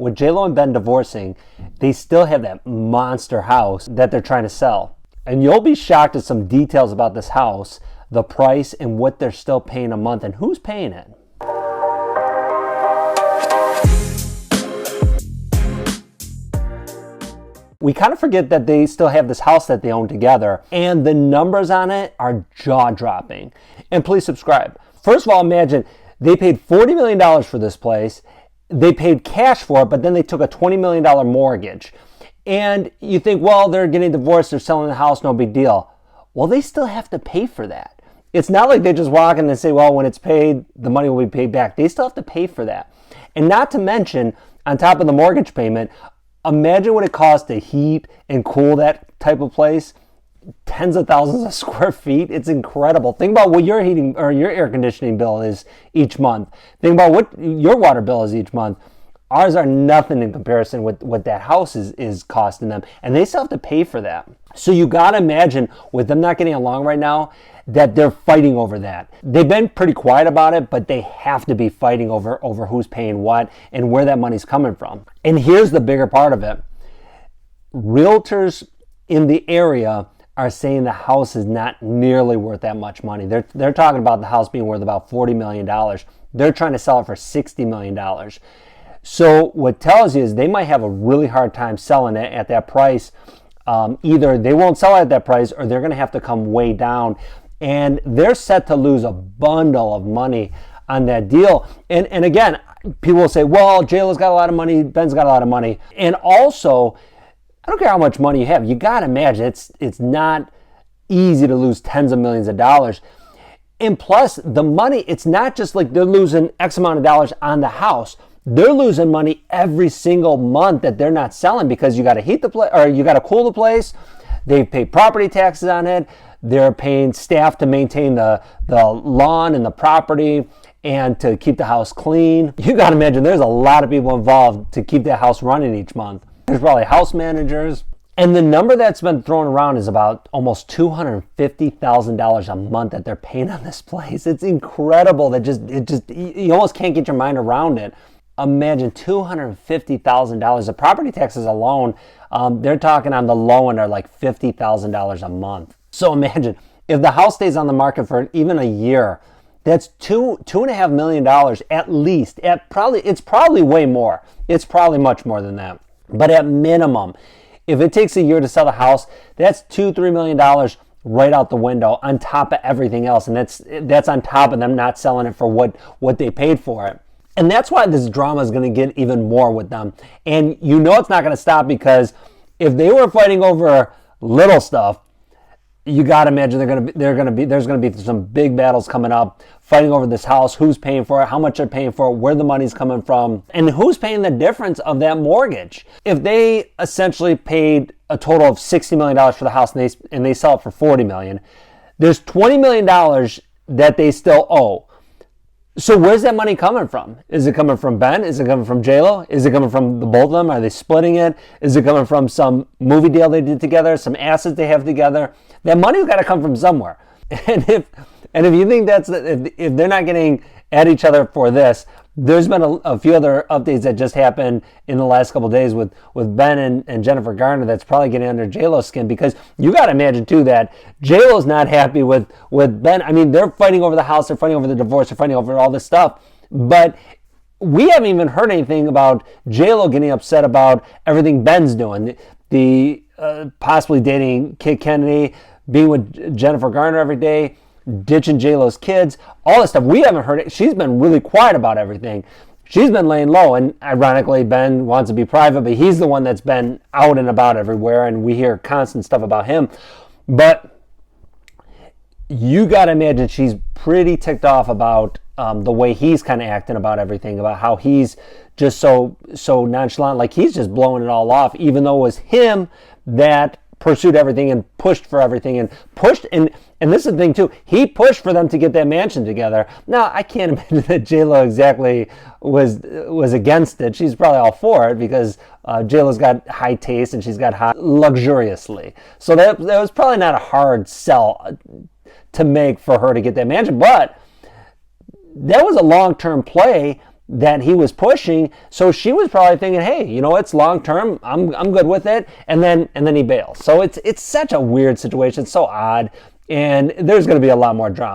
with J-Lo and Ben divorcing, they still have that monster house that they're trying to sell. And you'll be shocked at some details about this house, the price, and what they're still paying a month, and who's paying it. We kind of forget that they still have this house that they own together, and the numbers on it are jaw-dropping. And please subscribe. First of all, imagine they paid $40 million for this place. They paid cash for it, but then they took a $20 million mortgage. And you think, well, they're getting divorced, they're selling the house, no big deal. Well, they still have to pay for that. It's not like they just walk in and say, well, when it's paid, the money will be paid back. They still have to pay for that. And not to mention, on top of the mortgage payment, imagine what it costs to heat and cool that type of place. Tens of thousands of square feet. It's incredible. Think about what your heating or your air conditioning bill is each month. Think about what your water bill is each month. Ours are nothing in comparison with what that house is costing them. And they still have to pay for that. So you got to imagine with them not getting along right now that they're fighting over that. They've been pretty quiet about it, but they have to be fighting over who's paying what and where that money's coming from. And here's the bigger part of it. Realtors in the area are saying the house is not nearly worth that much money. They're talking about the house being worth about $40 million. They're trying to sell it for $60 million. So what tells you is they might have a really hard time selling it at that price. Either they won't sell it at that price or they're going to have to come way down. And they're set to lose a bundle of money on that deal. And again, people will say, well, J-Lo's got a lot of money, Ben's got a lot of money. And also, I don't care how much money you have. You got to imagine it's not easy to lose tens of millions of dollars. And plus, the money, it's not just like they're losing X amount of dollars on the house. They're losing money every single month that they're not selling because you got to heat the place or you got to cool the place. They pay property taxes on it. They're paying staff to maintain the lawn and the property and to keep the house clean. You got to imagine there's a lot of people involved to keep that house running each month. There's probably house managers. And the number that's been thrown around is about almost $250,000 a month that they're paying on this place. It's incredible that you almost can't get your mind around it. Imagine $250,000. The property taxes alone, they're talking on the low end are like $50,000 a month. So imagine if the house stays on the market for even a year, that's $2.5 million at least. It's probably way more. It's probably much more than that. But at minimum, if it takes a year to sell the house, that's $2-3 million right out the window on top of everything else. And that's on top of them not selling it for what they paid for it. And that's why this drama is going to get even more with them. And you know it's not going to stop because if they were fighting over little stuff, you got to imagine there's going to be some big battles coming up, fighting over this house, who's paying for it, how much they're paying for it, where the money's coming from, and who's paying the difference of that mortgage. If they essentially paid a total of $60 million for the house and they sell it for $40 million, there's $20 million that they still owe. So where's that money coming from? Is it coming from Ben? Is it coming from J-Lo? Is it coming from the both of them? Are they splitting it? Is it coming from some movie deal they did together, some assets they have together? That money's got to come from somewhere. And if you think if they're not getting at each other for this, there's been a few other updates that just happened in the last couple of days with Ben and Jenifer Garner that's probably getting under J-Lo's skin because you got to imagine too that J-Lo's not happy with Ben. I mean, they're fighting over the house, they're fighting over the divorce, they're fighting over all this stuff. But we haven't even heard anything about J-Lo getting upset about everything Ben's doing. The possibly dating Kit Kennedy, being with Jenifer Garner every day, ditching J-Lo's kids, all this stuff. We haven't heard it. She's been really quiet about everything. She's been laying low, and ironically, Ben wants to be private, but he's the one that's been out and about everywhere, and we hear constant stuff about him. But you got to imagine she's pretty ticked off about the way he's kind of acting about everything, about how he's just so nonchalant, like he's just blowing it all off, even though it was him that pursued everything and pushed for everything and pushed and this is the thing too, he pushed for them to get that mansion together. Now I can't imagine that J-Lo exactly was against it. She's probably all for it because J-Lo's got high taste and she's got high luxuriously. So that was probably not a hard sell to make for her to get that mansion, but that was a long-term play that he was pushing. So she was probably thinking, hey, you know, it's long term. I'm good with it. And then he bails. So it's such a weird situation. It's so odd. And there's going to be a lot more drama.